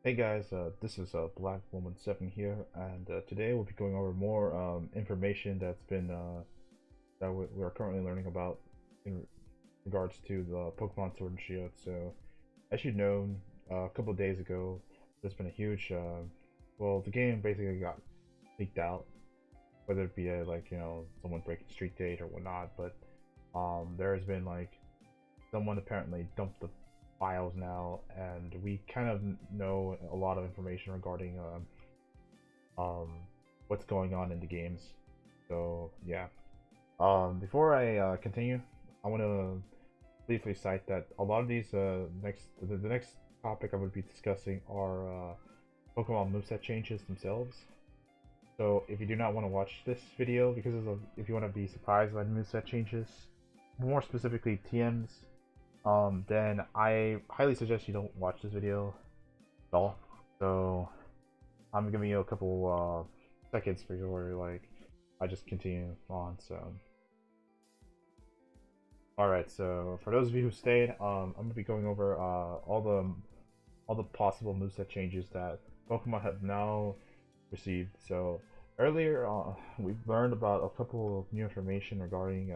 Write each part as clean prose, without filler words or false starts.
Hey guys, this is Black Woman 7 here, and today we'll be going over more information that's been we're currently learning about in regards to the Pokemon Sword and Shield. So, as you know, a couple of days ago, there's been a huge, well, the game basically got leaked out, whether it be someone breaking street date or whatnot. But there has been like someone apparently dumped the files now, and we kind of know a lot of information regarding um, what's going on in the games. So yeah. Before I continue, I want to briefly cite that a lot of these the next topic I would be discussing are Pokemon moveset changes themselves. So if you do not want to watch this video if you want to be surprised by the moveset changes, more specifically TMs, then I highly suggest you don't watch this video at all. So I'm giving you a couple seconds for your I just continue on. So all right. So for those of you who stayed, I'm gonna be going over all the possible moveset changes that Pokemon have now received. So earlier, we've learned about a couple of new information regarding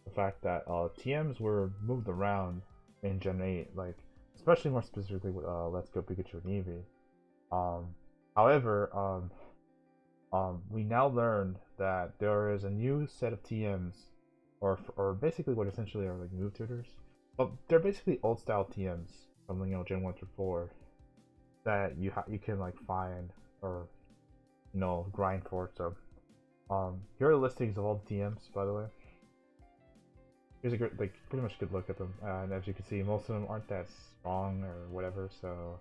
the fact that TMs were moved around in Gen 8, like especially more specifically with Let's Go Pikachu and Eevee. Um, however, we now learned that there is a new set of TMs, or basically what essentially are like move tutors, but they're basically old style TMs from Gen 1 through 4 that you can like find or grind for. So here are the listings of all the TMs, by the way. Here's a good, like, pretty much a good look at them. And as you can see, most of them aren't that strong or whatever. So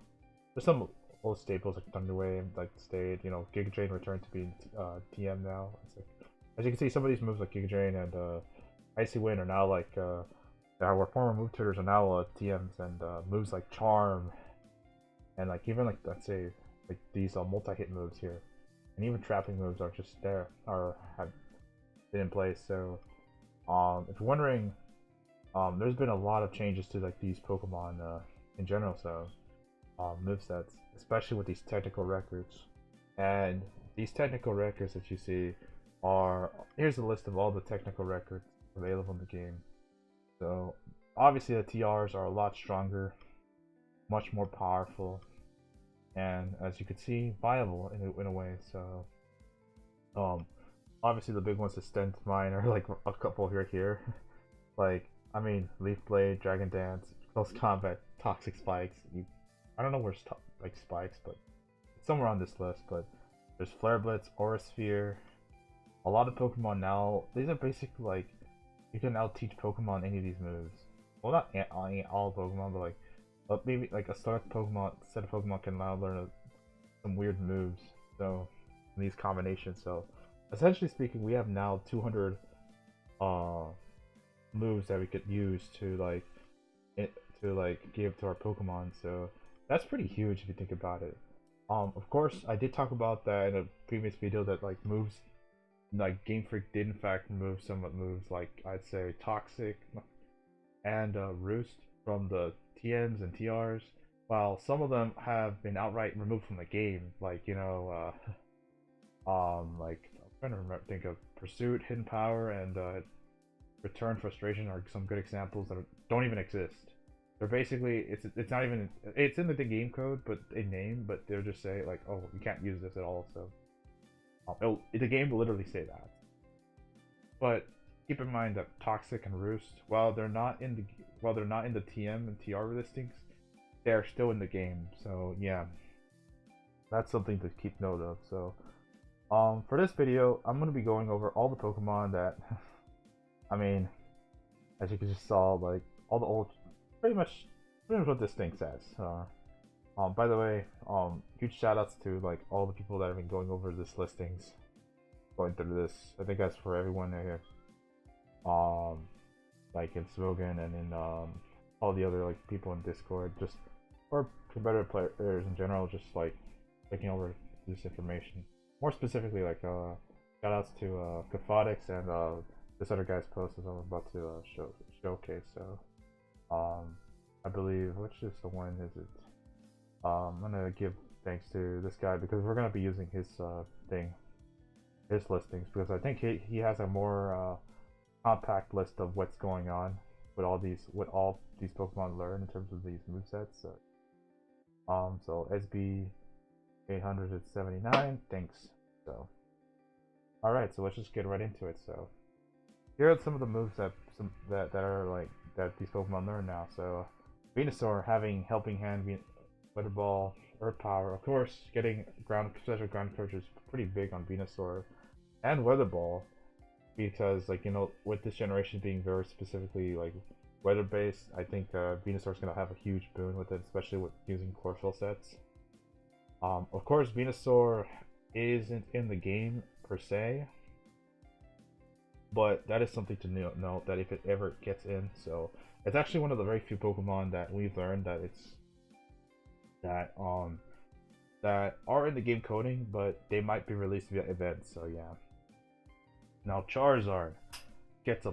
there's some old staples like Thunderwave, like stayed. Giga Drain returned to be TM now. It's like, as you can see, some of these moves like Giga Drain and Icy Wind are now our former move tutors are now TMs, and moves like Charm and like even like let's say like these multi-hit moves here, and even trapping moves are just there or have been in place. So if you're wondering, there's been a lot of changes to like these Pokemon in general. So movesets, especially with these technical records, and these technical records that you see are here's a list of all the technical records available in the game. So obviously the TRs are a lot stronger, much more powerful, and as you can see, viable in a way. So um, obviously the big ones to stand to mind are like a couple here. Like, I mean, Leaf Blade, Dragon Dance, Close Combat, Toxic Spikes. I don't know where's like Spikes, but it's somewhere on this list. But there's Flare Blitz, Aura Sphere. A lot of Pokemon now, these are basically like you can now teach Pokemon any of these moves. Well, not all Pokemon, but maybe like a set of Pokemon can now learn some weird moves. So these combinations. So essentially speaking, we have now 200 uh moves that we could use to give to our Pokemon. So that's pretty huge if you think about it. Of course, I did talk about that in a previous video that like moves, like Game Freak did in fact remove some moves like I'd say Toxic and Roost from the TNs and TRs, while some of them have been outright removed from the game. Like I'm trying to think of Pursuit, Hidden Power, and Return Frustration are some good examples that don't even exist. They're basically it's not even it's in the game code, but in name, but they'll just say like, oh, you can't use this at all. So the game will literally say that. But keep in mind that Toxic and Roost, while they're not in the TM and TR listings, they are still in the game. So yeah, that's something to keep note of. So for this video, I'm gonna be going over all the Pokemon that I mean, as you can just saw, like all the old, pretty much what this thing says. By the way, huge shout outs to like all the people that have been going over this listings, going through this. I think that's for everyone here. Like in Smogon and in all the other like people in Discord, just or competitive players in general, just like looking over this information. More specifically, like shout outs to Kaphotics and this other guy's post as I'm about to showcase. So, I believe which is the one is it? I'm gonna give thanks to this guy because we're gonna be using his his listings, because I think he has a more compact list of what's going on with all these Pokemon learn in terms of these movesets. So SB 879, thanks. So, all right, so let's just get right into it. So, here are some of the moves that are like that these Pokemon learn now. So, Venusaur having Helping Hand, Weather Ball, Earth Power. Of course, getting special ground coverage is pretty big on Venusaur and Weather Ball, because like with this generation being very specifically like weather based, I think Venusaur is gonna have a huge boon with it, especially with using chlorophyll sets. Of course, Venusaur isn't in the game per se, but that is something to note that if it ever gets in, so it's actually one of the very few Pokemon that we've learned that that are in the game coding, but they might be released via events. So yeah. Now Charizard gets a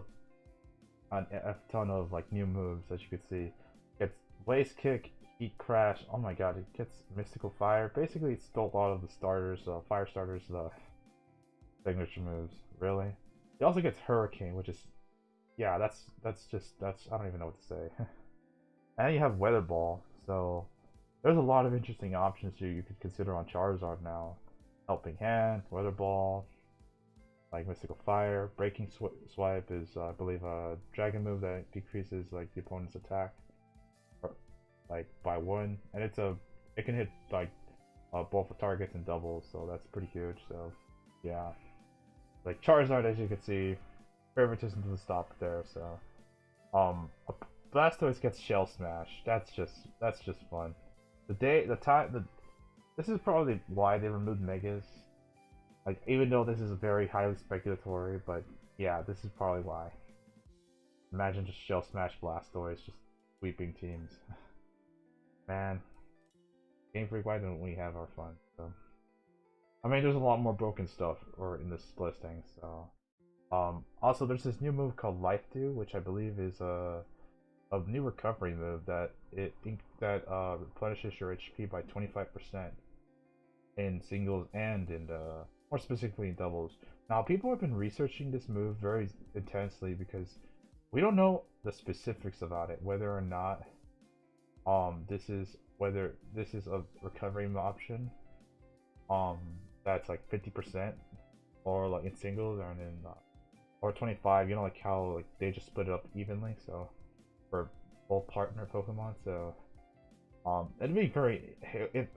ton of like new moves, as you can see. Gets Blaze Kick, Heat Crash. Oh my god, it gets Mystical Fire. Basically, it stole a lot of the starters, fire starters, the signature moves. Really. He also gets Hurricane, which is, yeah, that's I don't even know what to say. And you have Weather Ball, so there's a lot of interesting options here you could consider on Charizard now. Helping Hand, Weather Ball, like Mystical Fire. Breaking Swipe is, I believe, a dragon move that decreases like the opponent's attack, like by 1, and it can hit like both the targets and doubles, so that's pretty huge. So yeah, like Charizard, as you can see, favoritism doesn't stop there. So Blastoise gets Shell Smash. That's just fun. This is probably why they removed Megas. Like, even though this is very highly speculatory, but yeah, this is probably why. Imagine just Shell Smash Blastoise, just sweeping teams. Man, Game Freak, why don't we have our fun? So, I mean, there's a lot more broken stuff in this listing. So, also there's this new move called Life Dew, which I believe is a new recovery move that replenishes your HP by 25% in singles and in more specifically in doubles. Now, people have been researching this move very intensely because we don't know the specifics about it, whether or not this is a recovery option that's like 50%, or like in singles, or in or 25. Like how like they just split it up evenly, so for both partner Pokemon. So it'd be very.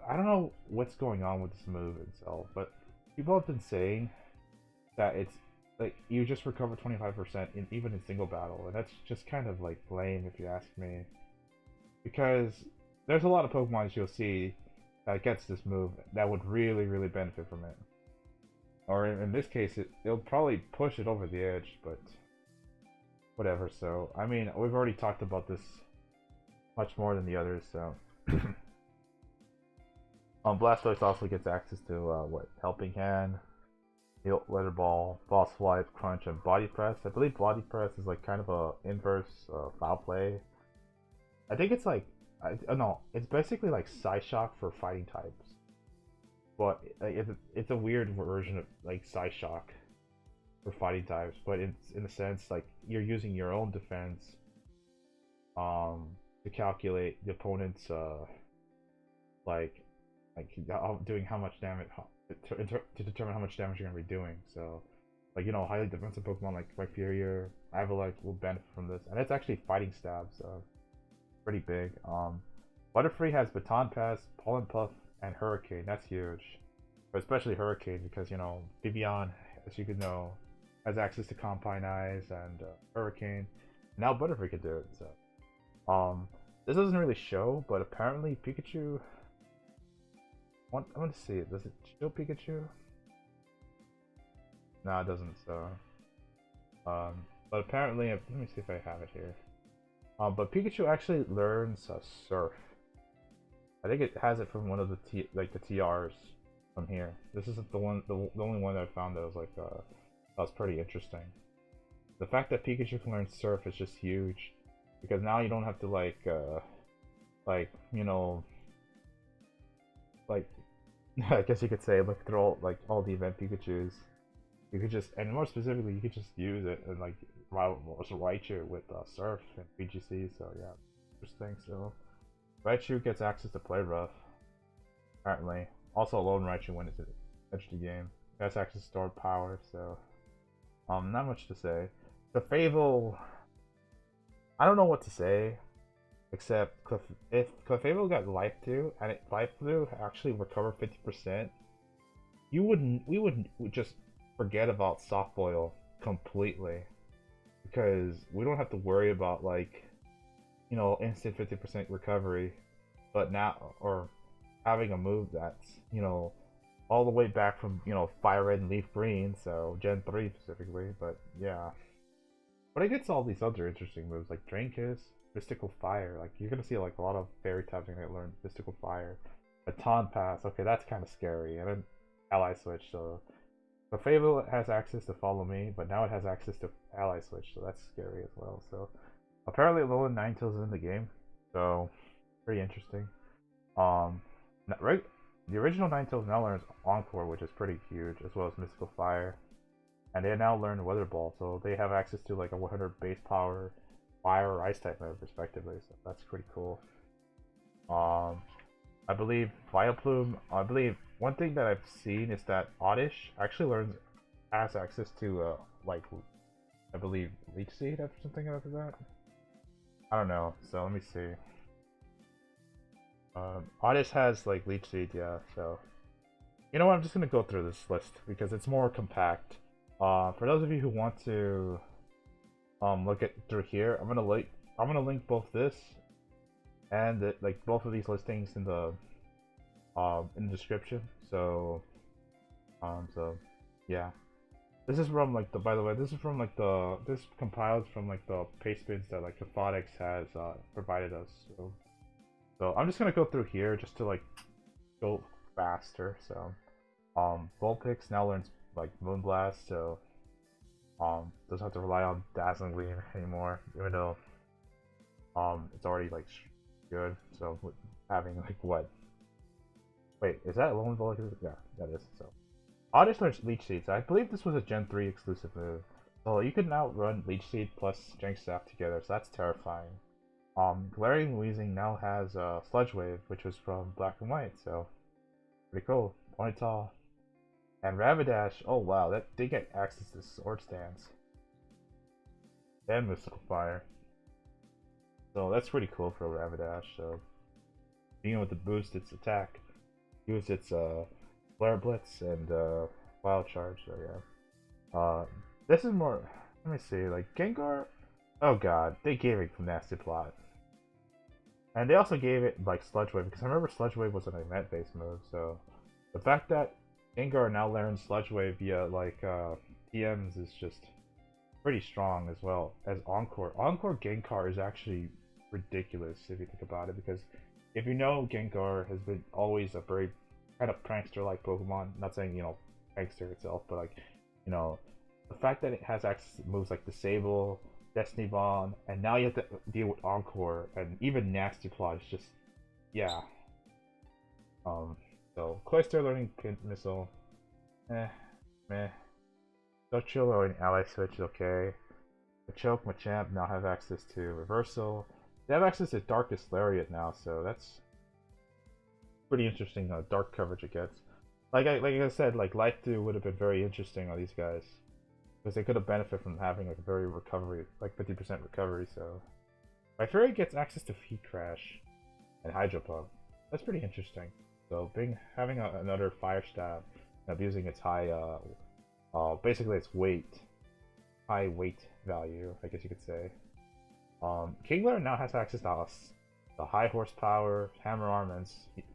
I don't know what's going on with this move itself, but people have been saying that it's like you just recover 25% even in single battle, and that's just kind of like lame if you ask me. Because there's a lot of Pokemon you'll see that gets this move that would really benefit from it. Or in this case, it'll probably push it over the edge, but whatever. So, I mean, we've already talked about this much more than the others, so. Blastoise also gets access to, Helping Hand, Weather Ball, Boss Swipe, Crunch, and Body Press. I believe Body Press is like kind of a inverse foul play. I think it's like, no, it's basically like Psyshock for fighting types. But it's a weird version of like Psyshock for fighting types, but it's in a sense like you're using your own defense to calculate the opponent's like doing how much damage to determine how much damage you're gonna be doing. So like highly defensive Pokemon like Rhyperior, Avila will benefit from this, and it's actually fighting stab, so pretty big. Butterfree has Baton Pass, Pollen Puff, and Hurricane. That's huge, but especially Hurricane because Vivian, as you could know, has access to Compine Eyes and Hurricane. Now Butterfree can do it. So this doesn't really show, but apparently Pikachu. I want to see it. Does it show Pikachu? No, it doesn't. So, but apparently, let me see if I have it here. But Pikachu actually learns Surf. I think it has it from one of the TRs from here. This isn't the only one that I found that was like that was pretty interesting. The fact that Pikachu can learn Surf is just huge, because now you don't have to like I guess you could say look through all the event Pikachu's. You could just, and more specifically, you could just use it and like Raichu with Surf and BGC. So yeah, interesting. So Raichu gets access to Play Rough, apparently. Also, Lone Raichu when it's edge the game. It has access to stored power. So not much to say. The Fable, I don't know what to say, except if Clefable got Life 2 and Life 2 actually recovered 50%, we wouldn't just forget about Soft Boil completely, because we don't have to worry about like, you know, instant 50% recovery, but now, or having a move that's, you know, all the way back from, you know, Fire Red and Leaf Green, so Gen 3 specifically, but yeah. But it gets all these other interesting moves like Drain Kiss, Mystical Fire. Like you're gonna see like a lot of fairy types are gonna learn Mystical Fire. A Taunt Pass, okay, that's kind of scary. And then Ally Switch, so the Fable has access to Follow Me, but now it has access to Ally Switch, so that's scary as well. So apparently Alolan Ninetales is in the game, so pretty interesting. Right, the original Ninetales now learns Encore, which is pretty huge, as well as Mystical Fire. And they now learn Weather Ball, so they have access to like a 100 base power, fire or ice type move respectively. So that's pretty cool. I believe Vileplume. I believe one thing that I've seen is that Oddish actually has access to like, I believe Leech Seed or something after that. I don't know. So let me see. Oddish has like Leech Seed, yeah. So you know what? I'm just gonna go through this list because it's more compact. For those of you who want to look at through here, I'm gonna link both this and like both of these listings in the description. So yeah, this is from like by the way, this is from like this compiled from like the paste bins that like Kaphotics has provided us. So I'm just gonna go through here just to like go faster. So Vulpix now learns like Moonblast, so doesn't have to rely on Dazzling Gleam anymore, even though it's already like good. So having like what? Wait, is that Lone Vulpix? Yeah, that is. So Oddish learns Leech Seed. So I believe this was a Gen 3 exclusive move. So you can now run Leech Seed plus Strength Staff together, so that's terrifying. Glaring Weezing now has Sludge Wave, which was from Black and White, so pretty cool. Ponyta and Rapidash, oh wow, that they get access to Sword Stance and Mystical Fire. So that's pretty cool for Rapidash. So being able to boost its attack, use its Flare Blitz and Wild Charge. So yeah, this is more. Let me see, like Gengar. Oh god, they gave it Nasty Plot, and they also gave it like Sludge Wave because I remember Sludge Wave was an event-based move. So the fact that Gengar now learns Sludge Wave via like TMs is just pretty strong, as well as Encore. Encore Gengar is actually ridiculous if you think about it, because if you know, Gengar has been always a very kind of prankster-like Pokemon. Not saying, you know, prankster itself, but like, you know, the fact that it has access to moves like Disable, Destiny Bond, and now you have to deal with Encore and even Nasty Plot is just, yeah. So Cloyster learning Pin Missile, meh. Dutchil learning Ally Switch is okay. Machoke, Machamp now have access to Reversal. They have access to Darkest Lariat now, so that's pretty interesting dark coverage it gets. Like I said, like Life 2 would have been very interesting on these guys, because they could have benefited from having like a very recovery, like 50% recovery. So my Fury gets access to Feet Crash and Hydro Pump. That's pretty interesting. So having another Fire Stab and abusing its high, basically its high weight value, I guess you could say. Kingler now has access to the high horsepower, Hammer Arm, and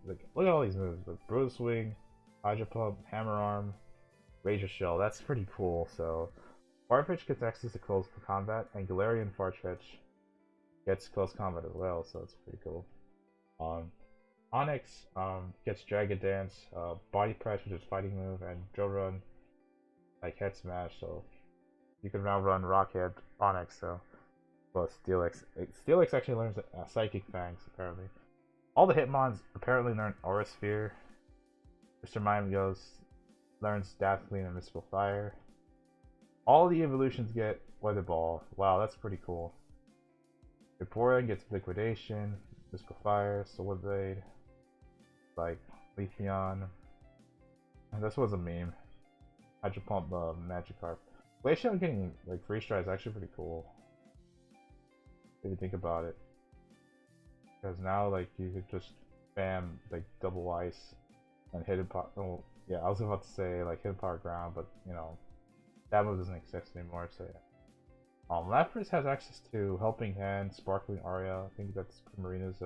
like look at all these moves: like Bruise Swing, Hydro Pump, Hammer Arm, Razor Shell. That's pretty cool. So Farfetch gets access to close combat, and Galarian Farfetch gets close combat as well. So it's pretty cool. Onyx gets Dragon Dance, Body Press, which is fighting move, and Drill Run, like Head Smash. So you can now run Rockhead Onyx. So plus Steelix. Steelix actually learns Psychic Fangs apparently. All the Hitmons apparently learn Aura Sphere, Mr. Mime learns Dazzling and Mystical Fire. All the evolutions get Weather Ball. Wow, that's pretty cool. Vaporeon gets Liquidation, Mystical Fire, Solar Blade, like Leafeon. This was a meme. Hydro Pump, Magikarp. Glaceon getting like Freeze Dry is actually pretty cool. If you think about it. Because now like you could just spam like double ice and hidden power. Oh yeah, I was about to say like hidden power ground, but you know that move doesn't exist anymore. So yeah. Lapras has access to Helping Hand, Sparkling Aria. I think that's Primarina's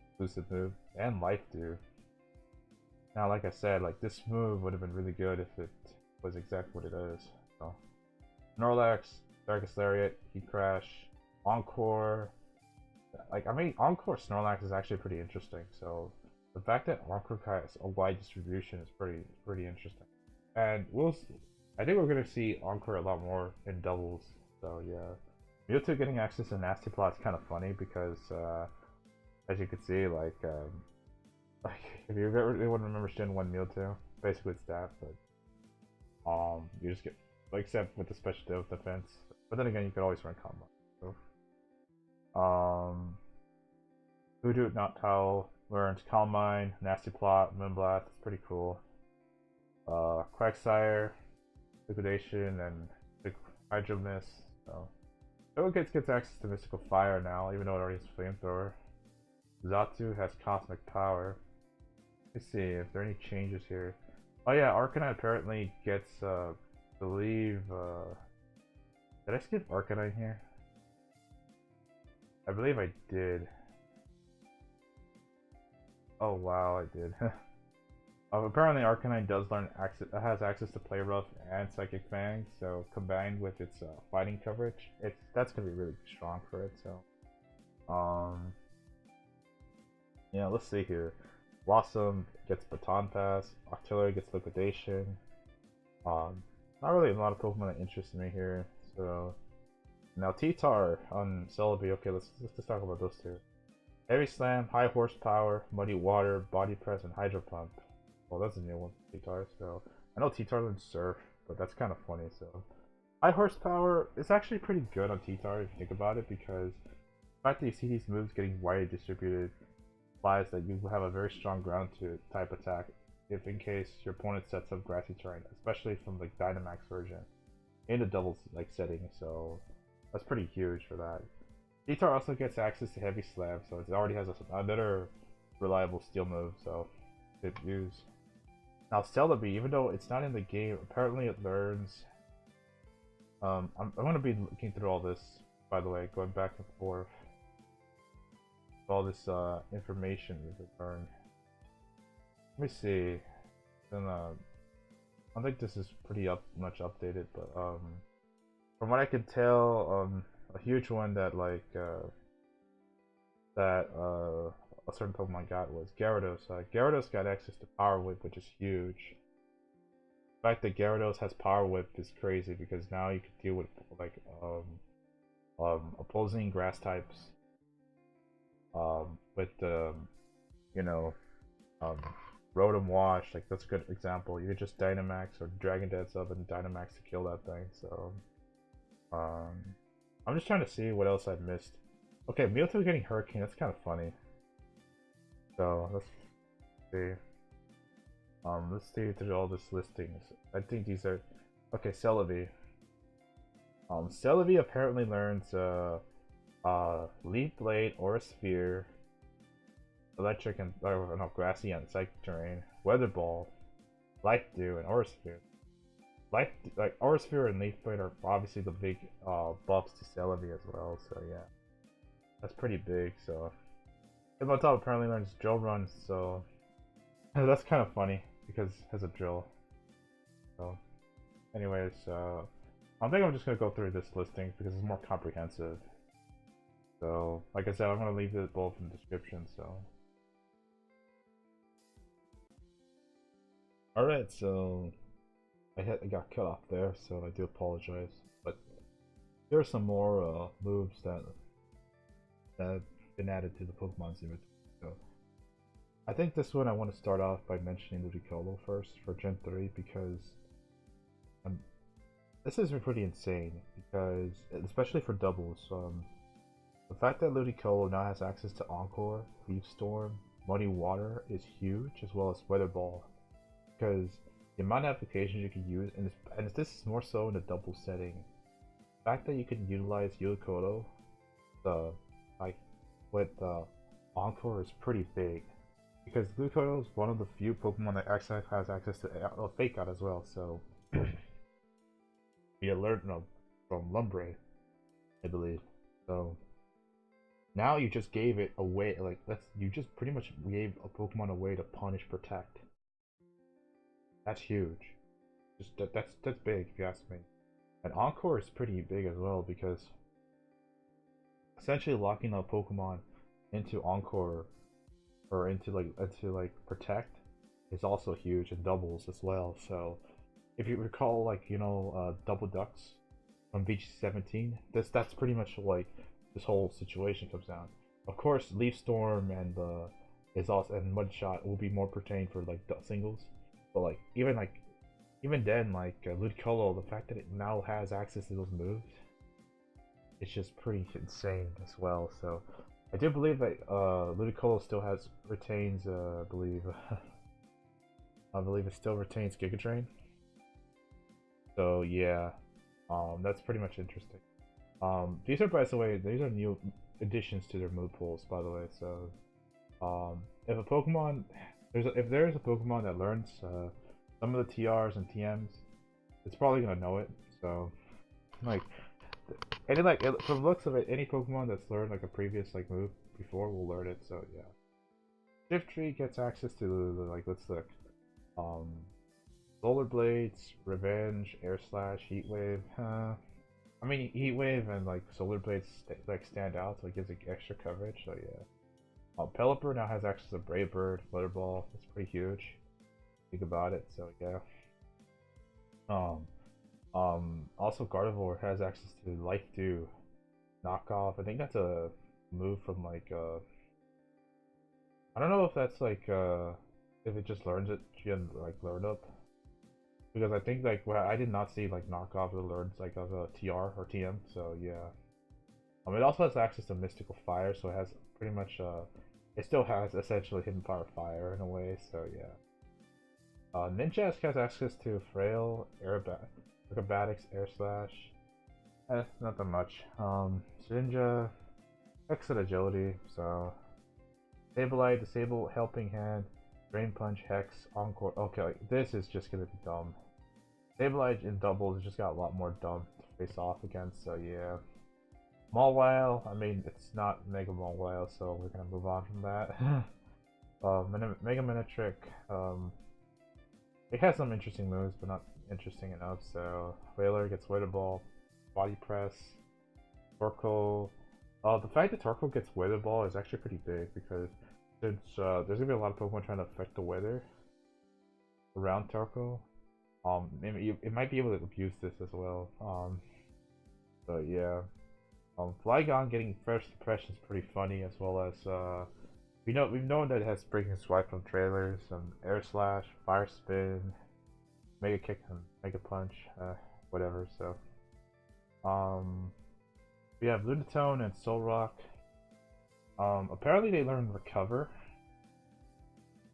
exclusive move, and Life Dew. Now, like I said, like this move would have been really good if it was exactly what it is. So, Snorlax, Darkest Lariat, Heat Crash, Encore. Like, I mean, Encore Snorlax is actually pretty interesting. So, the fact that Encore has a wide distribution is pretty interesting. And I think we're gonna see Encore a lot more in doubles. So yeah, Mewtwo getting access to Nasty Plot is kind of funny because, as you can see, like if you ever anyone remembers Gen 1 Mewtwo, basically it's that, but you just get, like, except with the special defense. But then again, you could always run combo. So, Voodoo Noctowl learns Calm Mind, Nasty Plot, Moonblast. It's pretty cool. Quagsire, Liquidation, and Hydro Mist. So, gets access to Mystical Fire now, even though it already has Flamethrower. Zatu has Cosmic Power. Let's see if there are any changes here. Oh yeah, Arcanine apparently gets, believe, did I skip Arcanine here? I believe I did. Oh wow, I did. Apparently Arcanine has access to Play Rough and Psychic Fang, so combined with its fighting coverage, that's gonna be really strong for it. So, yeah, let's see here. Blossom gets Baton Pass, Octillery gets Liquidation. Not really a lot of Pokemon that interest me here. So now T-Tar on Celebi. Okay, let's talk about those two. Heavy Slam, High Horsepower, Muddy Water, Body Press, and Hydro Pump. Well, that's a new one for T-Tar. So I know T-Tar learns Surf, but that's kind of funny. So High Horsepower is actually pretty good on T-Tar if you think about it, because the fact that you see these moves getting widely distributed implies that you have a very strong ground type attack if in case your opponent sets up grassy terrain, especially from like Dynamax version in the doubles like setting. So that's pretty huge for that. T-Tar also gets access to Heavy Slam, so it already has another reliable steel move, so good use. Now Celebi, even though it's not in the game, apparently it learns. I'm going to be looking through all this, by the way, going back and forth. All this information you can learn. Let me see. Then I think this is pretty much updated, but from what I can tell, a huge one that like a certain Pokemon got was Gyarados. Gyarados got access to Power Whip, which is huge. The fact that Gyarados has Power Whip is crazy because now you can deal with like opposing grass types. With you know, Rotom Wash, like that's a good example. You could just Dynamax or Dragon Dance up and Dynamax to kill that thing. So, I'm just trying to see what else I've missed. Okay, Mewtwo getting Hurricane, that's kind of funny. So, let's see. Let's see through all these listings. I think these are... Okay, Celebi. Celebi apparently learns, Leaf Blade, Aura Sphere, Electric and... no, Grassy and Psychic Terrain, Weather Ball, Life Dew, and Aura Sphere. Like Aura Sphere and Leaf Blade are obviously the big buffs to Celebi as well, so yeah. That's pretty big, so... Hitmontop apparently learns Drill Run, so... that's kind of funny, because it has a drill. So... Anyways, I think I'm just gonna go through this listing, because it's more comprehensive. So, like I said, I'm gonna leave it both in the description, so... Alright, so... I got cut off there, so I do apologize. But there are some more moves that have been added to the Pokemon's inventory. So I think this one I want to start off by mentioning Ludicolo first for Gen 3 because um, this is pretty insane because, especially for doubles, the fact that Ludicolo now has access to Encore, Leaf Storm, Muddy Water is huge, as well as Weather Ball, because the amount of applications you can use, and this is more so in a double setting. The fact that you can utilize Ludicolo, like with Encore is pretty big, because Ludicolo is one of the few Pokemon that actually has access to Fake Out as well. So we learned from Lumbre, I believe. So now you just gave it away, like you just pretty much gave a Pokemon away to punish Protect. That's huge. Just that's big if you ask me. And Encore is pretty big as well because essentially locking a Pokemon into Encore or into Protect is also huge and doubles as well. So if you recall, like, Double Ducks from VG17, that's pretty much like this whole situation comes down. Of course, Leaf Storm and Mudshot will be more pertained for like singles, but even then, Ludicolo, the fact that it now has access to those moves, it's just pretty insane as well. So I do believe that Ludicolo still retains, I believe it still retains Giga Drain. So yeah, that's pretty much interesting. These are, by the way, these are new additions to their move pools, by the way. So, if a Pokemon, if there's a Pokemon that learns some of the TRs and TMs, it's probably gonna know it. So, from the looks of it, any Pokemon that's learned like a previous move before will learn it. So yeah, Shiftry gets access to let's look, Solar Blades, Revenge, Air Slash, Heat Wave. I mean, Heat Wave and Solar Blades stand out, so it gives it extra coverage. So yeah, Pelipper now has access to Brave Bird, Flutter Ball. It's pretty huge. Think about it. So yeah. Also Gardevoir has access to Life Dew, Knockoff. I think that's a move from I don't know if that's if it just learns it and learn up. Because I think I did not see knockoff that learns as a TR or TM, so yeah. It also has access to Mystical Fire, so it has pretty much it still has essentially Hidden Power Fire in a way, so yeah. Ninjask has access to Frail, Acrobatics, Air Slash. Not that much. Sinja, Exit Agility, so Sableye, Disable Helping Hand, Drain Punch, Hex, Encore. Okay, this is just gonna be dumb. Sableye in doubles just got a lot more dumb to face off against, so yeah. Mawile, I mean, it's not Mega Mawile, so we're gonna move on from that. Mega Minitrick, it has some interesting moves, but not interesting enough, so Whaler gets Weather Ball, Body Press, Torkoal. The fact that Torkoal gets Weather Ball is actually pretty big because since there's gonna be a lot of Pokemon trying to affect the weather around Torkoal, it might be able to abuse this as well. So yeah, Flygon getting First Impression is pretty funny, as well as we've known that it has Breaking Swipe from trailers, Air Slash, Fire Spin, Mega Kick, and Mega Punch, whatever. So we have Lunatone and Solrock. Apparently they learn Recover.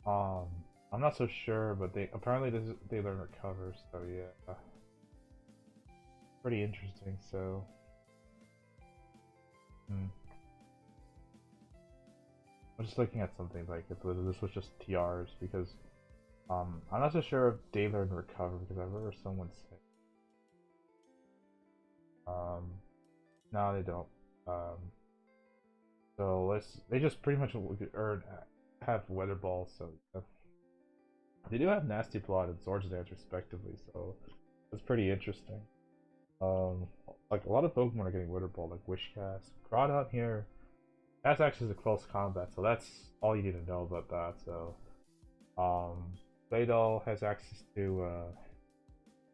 I'm not so sure, but they learn Recover, so yeah. Pretty interesting, so. I'm just looking at something if this was just TRs, because I'm not so sure if they learn Recover, because I've heard someone say. No, they don't. So they just pretty much have Weather Balls, so yeah. They do have Nasty Plot and Swords Dance respectively, so that's pretty interesting. A lot of Pokemon are getting Weather Ball, like Wishcast. Groudon here has access to close combat, so that's all you need to know about that. So, Claydol has access to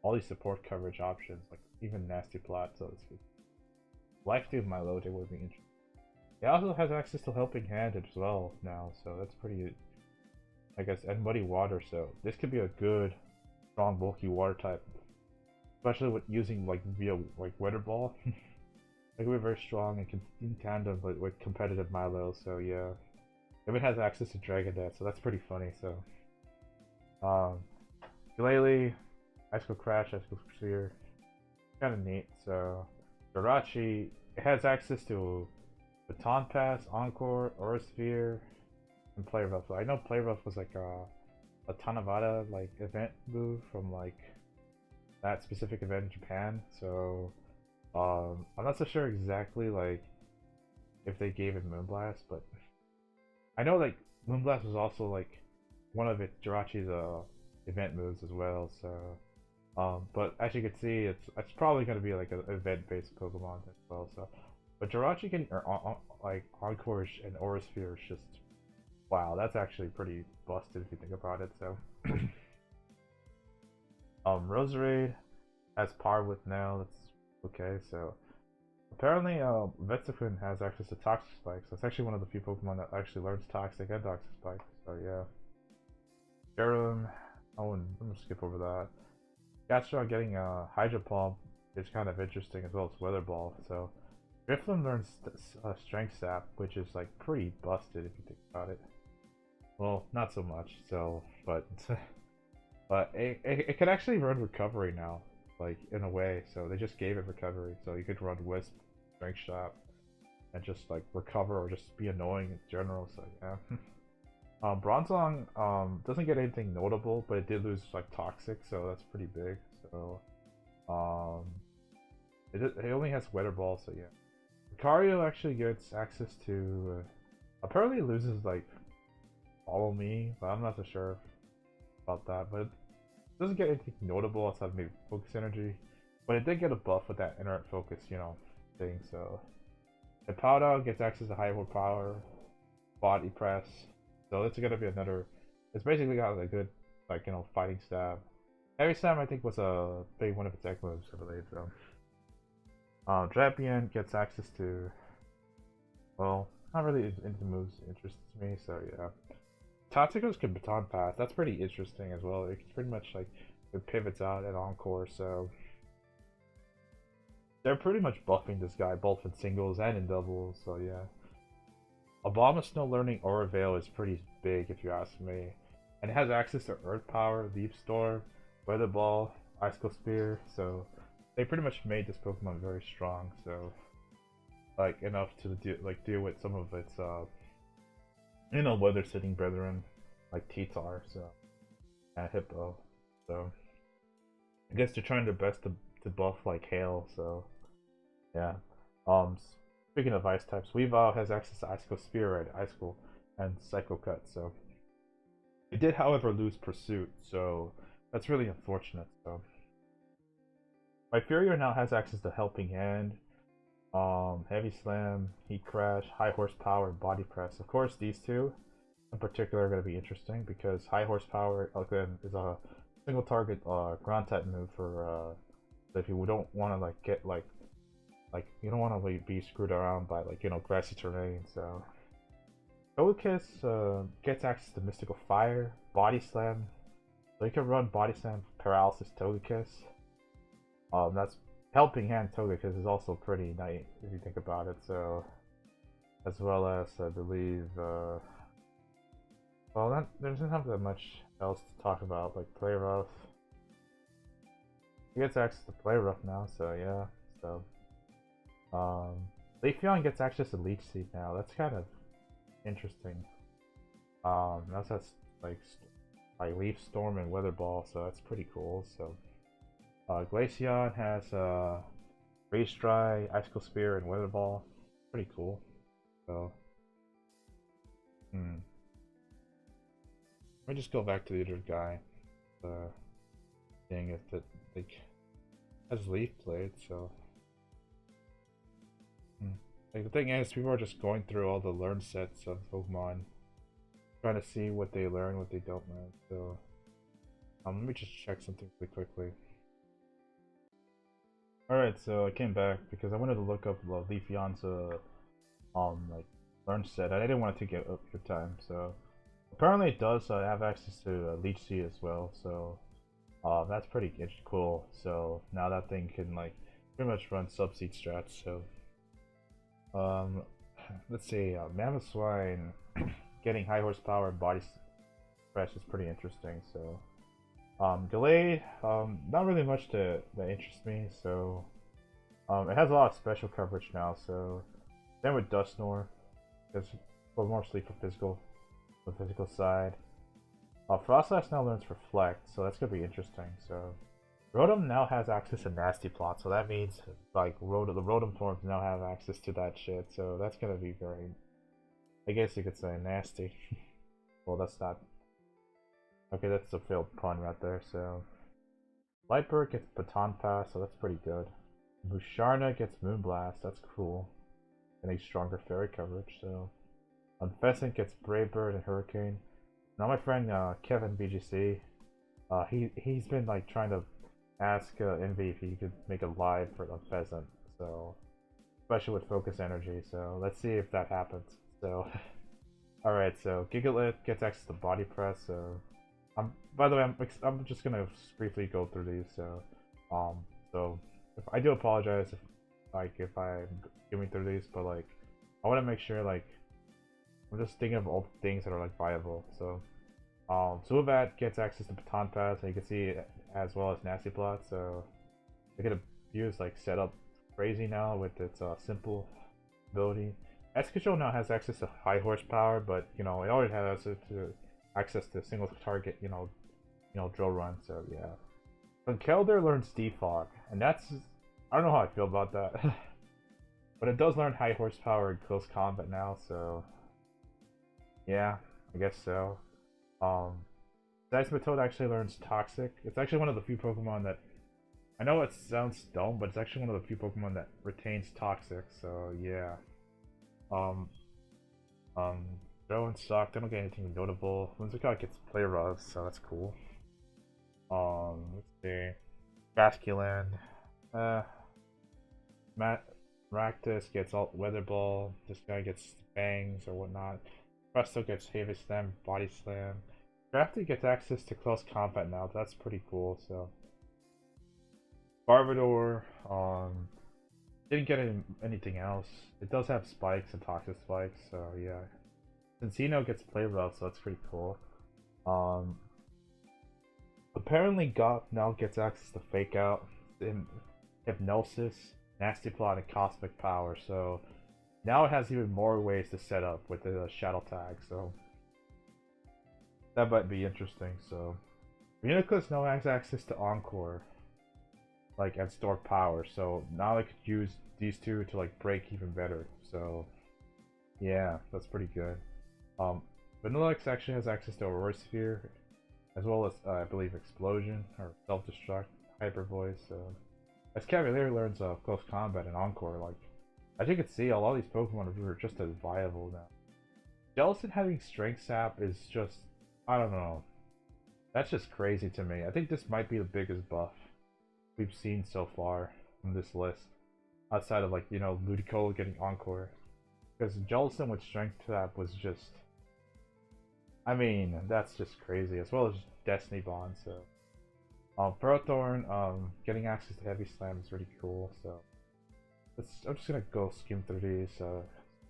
all these support coverage options, like even Nasty Plot, so to speak. Life Tube Milotic would be interesting. It also has access to Helping Hand as well now, so that's pretty I guess, and muddy water. So this could be a good, strong, bulky water type, especially with using like via like weather ball. It could be very strong and can in tandem with competitive Milo. So yeah, if it has access to Dragon Dance, so that's pretty funny. So Glalie, Ice Cold Crash, Ice Cold Sphere, kind of neat. So Jirachi, it has access to Baton Pass, Encore, Aura Sphere, and Play Rough. So I know Play Rough was like a Tanavata like event move from like that specific event in Japan. So I'm not so sure exactly like if they gave it Moonblast, but I know like Moonblast was also like one of it Jirachi's event moves as well. So but as you can see, it's probably gonna be like an event-based Pokemon as well. So, but Jirachi can like Encore and Aura Sphere is just wow. That's actually pretty busted if you think about it. So, Roserade has par with now. That's okay. So apparently, Vetsukun has access to Toxic Spikes. That's actually one of the few Pokemon that actually learns Toxic and Toxic Spikes. So yeah, Gyarados. Oh, and I'm gonna skip over that. Gastron getting a Hydro Pump is kind of interesting as well as Weather Ball. So Drifloon learns Strength Sap, which is like pretty busted if you think about it. Well, not so much. So, but it can actually run Recovery now, like in a way. So they just gave it Recovery, so you could run Wisp, Strength Sap, and just like recover or just be annoying in general. So yeah. Bronzong doesn't get anything notable, but it did lose like Toxic, so that's pretty big. So it only has Weather Ball, so yeah. Lucario actually gets access to apparently it loses like Follow Me, but I'm not so sure about that. But it doesn't get anything notable outside of maybe Focus Energy, but it did get a buff with that Inert Focus, you know, thing. So the Powder gets access to High Power, Body Press. So it's gonna be another. It's basically got a good, like, you know, fighting stab. Heavy Slam I think was a big one of its egg moves, I believe. So, Drapion gets access to. Well, not really into moves interests me. So yeah, Toxicos can Baton Pass. That's pretty interesting as well. It's pretty much like it pivots out at Encore. So they're pretty much buffing this guy both in singles and in doubles. So yeah. Abomasnow learning Aura Veil is pretty big if you ask me. And it has access to Earth Power, Leaf Storm, Weather Ball, Ice Cold Spear, so they pretty much made this Pokemon very strong, so like enough to deal with some of its you know, weather sitting brethren like T-Tar, so and Hippo. So I guess they're trying their best to buff like Hail, so yeah. Speaking of ice types, Weavile has access to Ice Cold Spear, right? Ice Cold and Psycho Cut. So it did, however, lose Pursuit, so that's really unfortunate. So my Furior now has access to Helping Hand, Heavy Slam, Heat Crash, High Horsepower, Body Press. Of course, these two in particular are going to be interesting because High Horsepower again is a single target ground type move for if you don't want to like get like you don't want to be screwed around by like, you know, grassy terrain. So Togekiss gets access to Mystical Fire, Body Slam, so you can run Body Slam, Paralysis, Togekiss. That's Helping Hand Togekiss is also pretty nice if you think about it. So as well as I believe well, there's not that much else to talk about, like Play Rough. He gets access to Play Rough now, so yeah. So Leafeon gets access to Leech Seed now. That's kind of interesting. That's like Leaf Storm and Weather Ball, so that's pretty cool. So Glaceon has Freeze Dry, Icicle Spear, and Weather Ball. Pretty cool. So let me just go back to the other guy. Seeing if it like has Leaf Blade, so. Like the thing is, people are just going through all the learn sets of Pokemon, trying to see what they learn, what they don't learn. So, let me just check something really quickly. All right, so I came back because I wanted to look up Leafeon's like learn set. I didn't want to take up your time, so Apparently it does have access to Leech Seed as well, so that's pretty cool. So now that thing can like pretty much run Sub-Seed strats. So um, let's see, Mamoswine getting high horsepower and body press is pretty interesting. So Delay, not really much that interests me. So it has a lot of special coverage now. So then with Dusknoir, it's mostly for the physical side. Frostlass now learns Reflect, so that's gonna be interesting. So Rotom now has access to Nasty Plot, so that means like the Rotom forms now have access to that shit. So that's gonna be very, I guess you could say, nasty. Well, that's not. Okay, that's a failed pun right there. So Lightbird gets Baton Pass, so that's pretty good. Musharna gets Moonblast, that's cool. And a stronger fairy coverage. So Unfessant gets Brave Bird and Hurricane. Now my friend Kevin BGC, he's been like trying to ask Envy if he could make a live for Unfessant. So especially with Focus Energy. So let's see if that happens. So all right. So Gigalith gets access to Body Press. So by the way, I'm just gonna briefly go through these. So if I do apologize if I'm going through these, but like I want to make sure like I'm just thinking of all the things that are like viable. So Suavat gets access to Baton Pass, and you can see as well as Nasty Plot. So they could abuse like setup crazy now with its simple ability. Escajol now has access to high horsepower, but you know it already has access to single target, drill run. So yeah. But Kelder learns Defog, and that's I don't know how I feel about that, but it does learn high horsepower in close combat now. So yeah, I guess so. Seismitoad actually learns Toxic. It's actually one of the few Pokemon that I know it sounds dumb, but it's actually one of the few Pokemon that retains Toxic. So yeah. Joe and Sock, they don't get anything notable. Whimsicott gets Play Rough, so that's cool. Let's see. Basculand. Raktus gets Weather Ball. This guy gets Bangs or whatnot. Presto gets Heavy Slam, Body Slam. Drafty gets access to close combat now. That's pretty cool. So Barbador, didn't get anything else. It does have spikes and toxic spikes, so yeah. Cincino gets Play Rough, so that's pretty cool. Apparently Goth now gets access to Fake Out, Hypnosis, Nasty Plot, and Cosmic Power, so now it has even more ways to set up with the Shadow Tag, so that might be interesting. So Uniclus now has access to Encore, like, and store power, so now I could use these two to like break even better. So yeah, that's pretty good. Vanillix actually has access to Aurora Sphere, as well as I believe Explosion or Self-Destruct, Hyper Voice. So as Cavalier learns close combat and Encore, like as you can see, a lot of these Pokemon are just as viable now. Jellicent having Strength Sap is just, I don't know, that's just crazy to me. I think this might be the biggest buff we've seen so far on this list, outside of like Ludicolo getting Encore, because Jellicent with Strength Sap was just, I mean, that's just crazy, as well as Destiny Bond. So Ferrothorn getting access to Heavy Slam is really cool. So I'm just gonna go skim through these.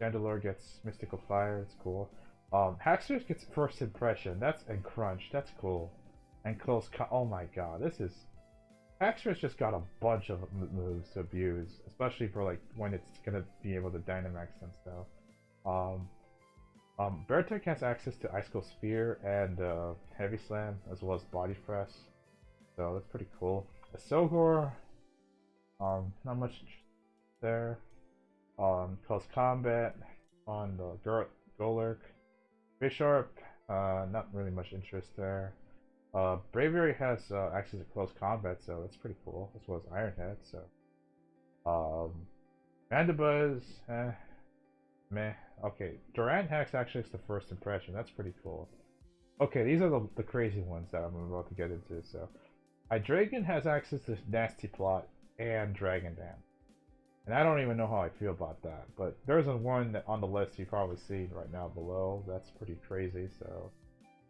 Chandelure gets Mystical Fire, it's cool. Haxorus gets First Impression, and Crunch, that's cool. And oh my god, this is Haxorus just got a bunch of moves to abuse, especially for like when it's gonna be able to Dynamax and stuff. Beartech has access to Icicle Sphere and Heavy Slam, as well as Body Press, so that's pretty cool. Sogor, not much there. Close Combat on the Golurk. Bisharp, not really much interest there. Braviary has access to close combat, so that's pretty cool, as well as Ironhead. So, Mandibuzz, meh. Okay, Durant Hacks actually is the First Impression. That's pretty cool. Okay, these are the crazy ones that I'm about to get into. So, Hydreigon has access to Nasty Plot and Dragon Dance. And I don't even know how I feel about that. But there's one that on the list you've probably seen right now below. That's pretty crazy. So,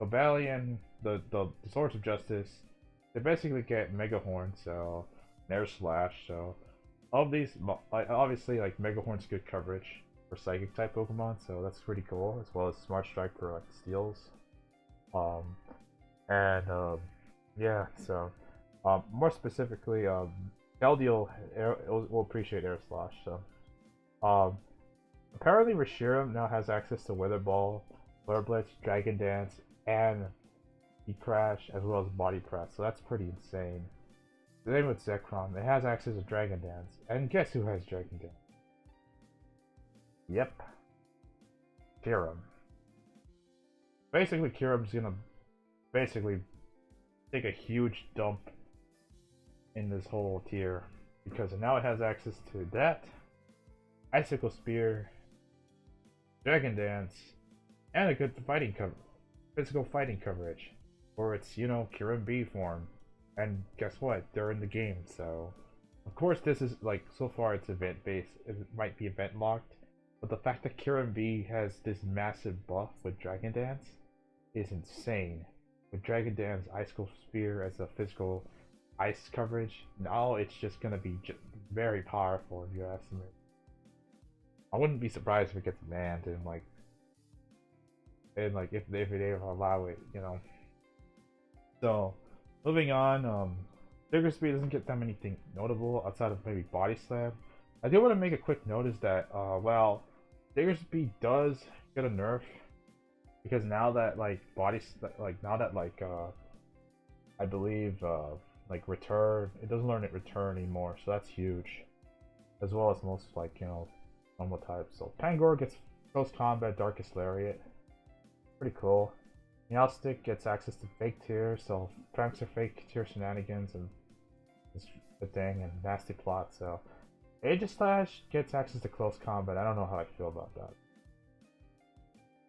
Cobali and the Swords of Justice, they basically get Mega Horn, so Air Slash. So all of these, like obviously, like Mega Horn's good coverage for Psychic type Pokemon, so that's pretty cool. As well as Smart Strike for like Steals. Um, and yeah, so more specifically, Keldeo will appreciate Air Slash. So um, apparently Reshiram now has access to Weather Ball, Flare Blitz, Dragon Dance, and Crash, as well as Body Press. So that's pretty insane. The same with Zekrom. It has access to Dragon Dance. And guess who has Dragon Dance? Yep. Kyurem. Basically, Kyurem's gonna basically take a huge dump in this whole tier. Because now it has access to that, Icicle Spear, Dragon Dance, and a good physical fighting coverage. For its, you know, Kyurem B form. And guess what? They're in the game, so... Of course, this is, like, so far it's event-based. It might be event-locked. But the fact that Kyurem B has this massive buff with Dragon Dance is insane. With Dragon Dance, Icicle Spear as a physical ice coverage, now it's just gonna be very powerful if you ask me. I wouldn't be surprised if it gets banned and, like... if they ever allow it, you know. So... Moving on, Vigor Speed doesn't get that many things notable outside of maybe Body Slam. I do want to make a quick notice that, well, Vigor Speed does get a nerf because now that I believe like Return, it doesn't learn it Return anymore, so that's huge. As well as most normal types. So Pangor gets Close Combat, Darkest Lariat, pretty cool. Meowstic gets access to Fake Tear, so Pranks are Fake Tear shenanigans and this the thing, and Nasty Plot, so Aegislash gets access to Close Combat. I don't know how I feel about that.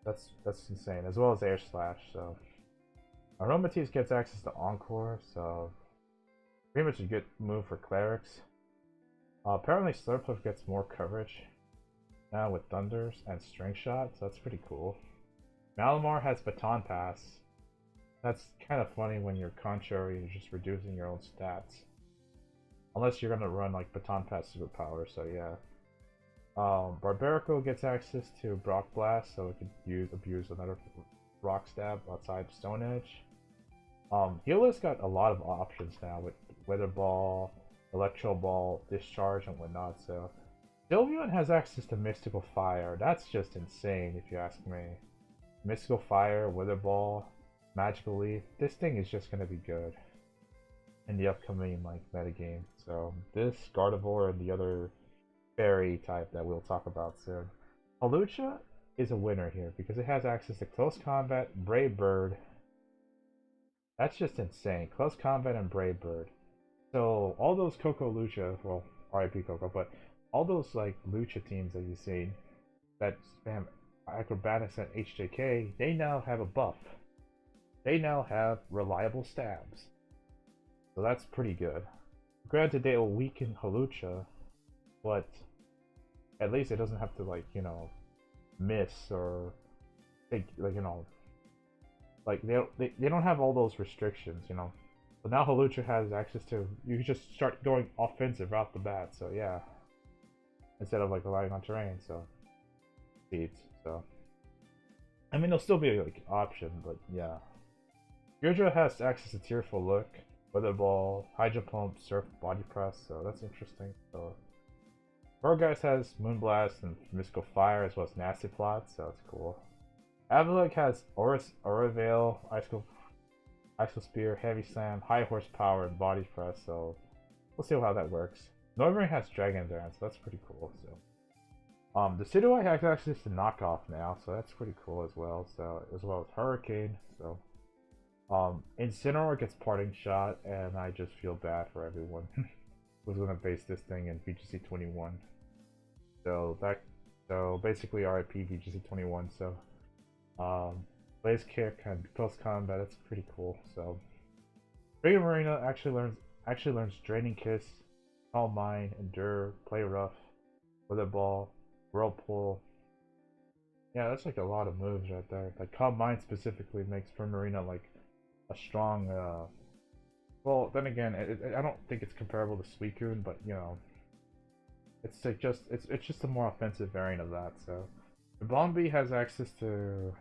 That's insane, as well as Air Slash, so Aromatisse gets access to Encore, so pretty much a good move for Clerics. Apparently Slurpuff gets more coverage now with Thunders and String Shot, so that's pretty cool. Malamar has Baton Pass. That's kind of funny when you're contrary and just reducing your own stats. Unless you're gonna run like Baton Pass superpower, so yeah. Barbarico gets access to Brock Blast, so it can abuse another Rock Stab outside Stone Edge. Healer's got a lot of options now with Weather Ball, Electro Ball, Discharge, and whatnot, so... Sylveon has access to Mystical Fire. That's just insane if you ask me. Mystical Fire, Wither Ball, Magical Leaf. This thing is just gonna be good in the upcoming metagame. So this Gardevoir and the other fairy type that we'll talk about soon. Hawlucha is a winner here because it has access to Close Combat, Brave Bird. That's just insane. Close Combat and Brave Bird. So all those Coco Lucha, well, RIP Coco, but all those Lucha teams that you've seen that spam Acrobatics and HJK, they now have a buff. They now have reliable stabs. So that's pretty good. Granted, they will weaken Hawlucha, but at least it doesn't have to miss or take they don't have all those restrictions, But now Hawlucha has access to, you can just start going offensive out the bat, so yeah. Instead of relying on terrain, so speeds. So, I mean, it'll still be option, but yeah. Deirdre has access to Tearful Look, Weather Ball, Hydro Pump, Surf, Body Press, so that's interesting. So, Burgeist has Moonblast and Mystical Fire as well as Nasty Plot, so that's cool. Avalik has Aura Veil, Icicle Spear, Heavy Slam, High Horsepower, and Body Press, so we'll see how that works. Noivern has Dragon Dance, so that's pretty cool. So. The Decidueye has access to Knockoff now, so that's pretty cool as well. So as well as Hurricane. So Incineroar gets Parting Shot, and I just feel bad for everyone who's gonna base this thing in VGC 21. So basically RIP VGC 21. So Blaze Kick and Close Combat, that's pretty cool. So Dragon Marina actually learns Draining Kiss, Calm Mind, Endure, Play Rough, Wither Ball, Whirlpool, Yeah, that's like a lot of moves right there. Like Combine specifically makes Primarina like a strong. Well, then again, I don't think it's comparable to Suicune, but you know, it's like just it's just a more offensive variant of that. So, the Bombi has access to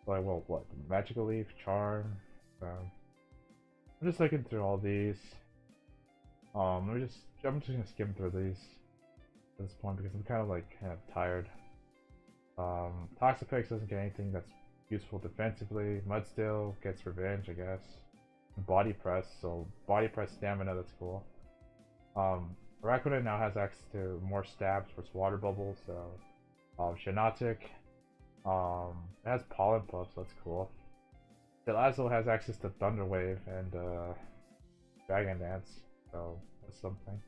like well, what Magical Leaf, Charm. I'm just looking through all these. I'm just gonna skim through these at this point because I'm kind of tired. Toxapex doesn't get anything that's useful defensively. Mudstill gets revenge, I guess. Body press, so body press stamina, that's cool. Rakuten now has access to more stabs for its water bubble, so Shinotic, it has pollen puff, so that's cool. Gelazo has access to Thunder Wave and Dragon Dance, so that's something.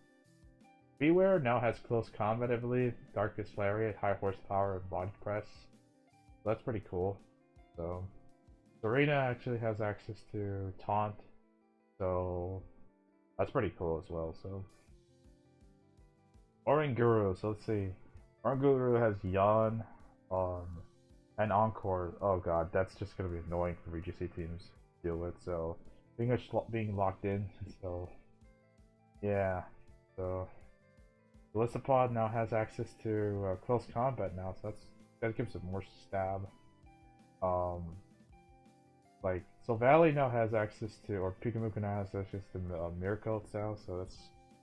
Beware now has close combat, I believe. Darkest Lariat, high horsepower, and body press. So that's pretty cool. So Serena actually has access to Taunt, so that's pretty cool as well. So Oranguru, so let's see. Oranguru has Yawn, and Encore. Oh god, that's just gonna be annoying for VGC teams to deal with. So being locked in. So yeah. So Felicipod now has access to close combat now, so that gives it more stab. Like so Valley now has access to, or Pikamuku now has access to Miracle itself, so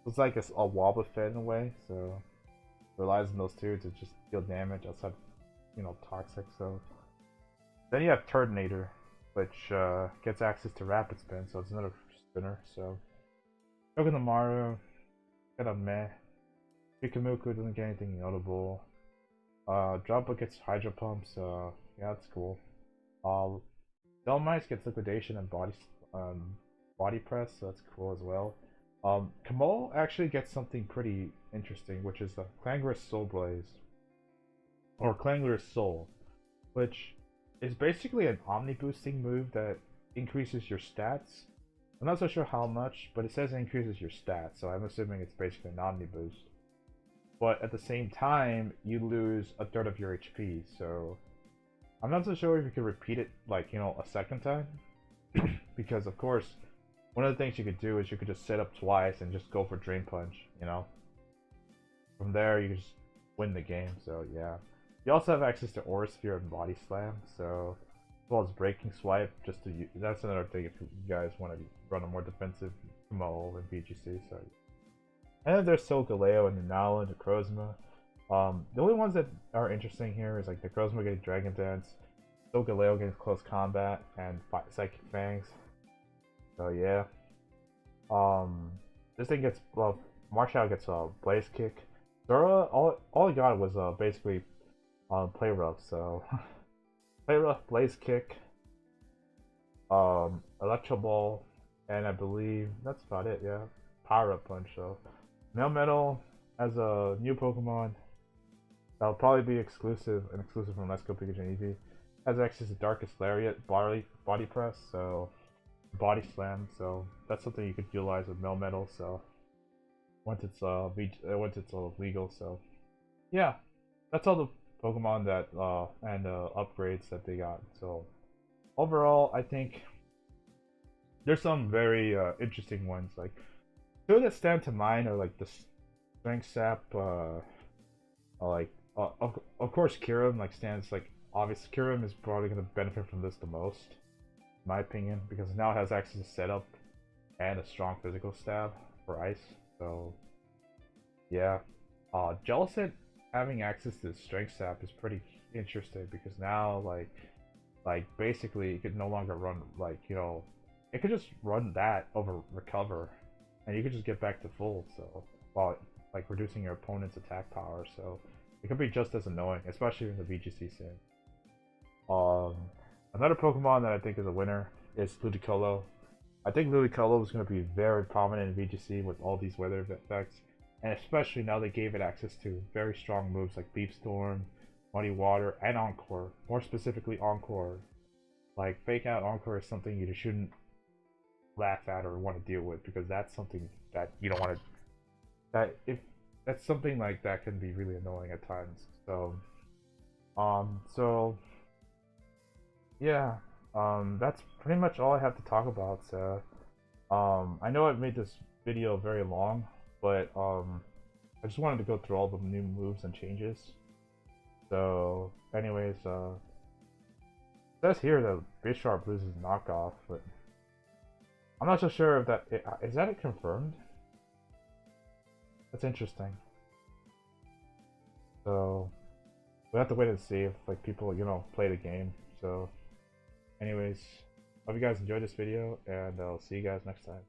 it's like a Wobbuffet in a way. So relies on those two to just deal damage outside, you know, toxic. So then you have Turtonator, which gets access to Rapid Spin, so it's another spinner. So Togedemaru, kind of meh. Pikamuku doesn't get anything notable. Droplet gets Hydro Pump, so yeah, that's cool. Delmice gets Liquidation and Body Press, so that's cool as well. Kamol actually gets something pretty interesting, which is the Clangorous Soul Blaze, or Clangorous Soul, which is basically an Omni boosting move that increases your stats. I'm not so sure how much, but it says it increases your stats, so I'm assuming it's basically an Omni boost. But at the same time, you lose a third of your HP, so I'm not so sure if you could repeat it, like, you know, a second time. Because, of course, one of the things you could do is you could just set up twice and just go for Drain Punch, you know? From there, you could just win the game, so yeah. You also have access to Aura Sphere and Body Slam, so as well as Breaking Swipe, just to that's another thing if you guys want to run a more defensive MO in BGC, so. And then there's Solgaleo and Lunala and Necrozma. The only ones that are interesting here is like Necrozma getting Dragon Dance, Solgaleo getting Close Combat, and Psychic Fangs. So yeah. This thing gets Marshall gets a Blaze Kick. Zora, all he got was basically Play Rough. So Play Rough, Blaze Kick, Electro Ball, and I believe that's about it. Yeah, Power Up Punch. So Melmetal as a new Pokemon that'll probably be exclusive from Let's Go Pikachu and Eevee. Has access to Darkest Lariat, Body Press, so Body Slam. So that's something you could utilize with Melmetal. So once it's legal. So yeah, that's all the Pokemon that and upgrades that they got. So overall, I think there's some very interesting ones. Like two that stand to mind are like the Strength Sap, of course Kyurem like stands like obvious. Kyurem is probably going to benefit from this the most, in my opinion, because it now has access to setup and a strong physical stab for ice. So yeah, Jellicent having access to Strength Sap is pretty interesting because now like basically it could no longer run like, you know, it could just run that over Recover and you could just get back to full, so while like reducing your opponent's attack power. So it could be just as annoying, especially in the VGC scene. Another Pokemon that I think is a winner is Ludicolo. I think Ludicolo is going to be very prominent in VGC with all these weather effects, and especially now they gave it access to very strong moves like Beef Storm, Muddy Water, and Encore. More specifically, Encore. Like, Fake Out Encore is something you just shouldn't laugh at or want to deal with, because that's something that you don't want to. That's something like that can be really annoying at times. So So yeah, that's pretty much all I have to talk about. So, I know I've made this video very long, but I just wanted to go through all the new moves and changes. So, anyways, it says here that Reshiram loses knockoff, but I'm not so sure if that is that it confirmed. That's interesting. So we have to wait and see if like people play the game. So, anyways, hope you guys enjoyed this video, and I'll see you guys next time.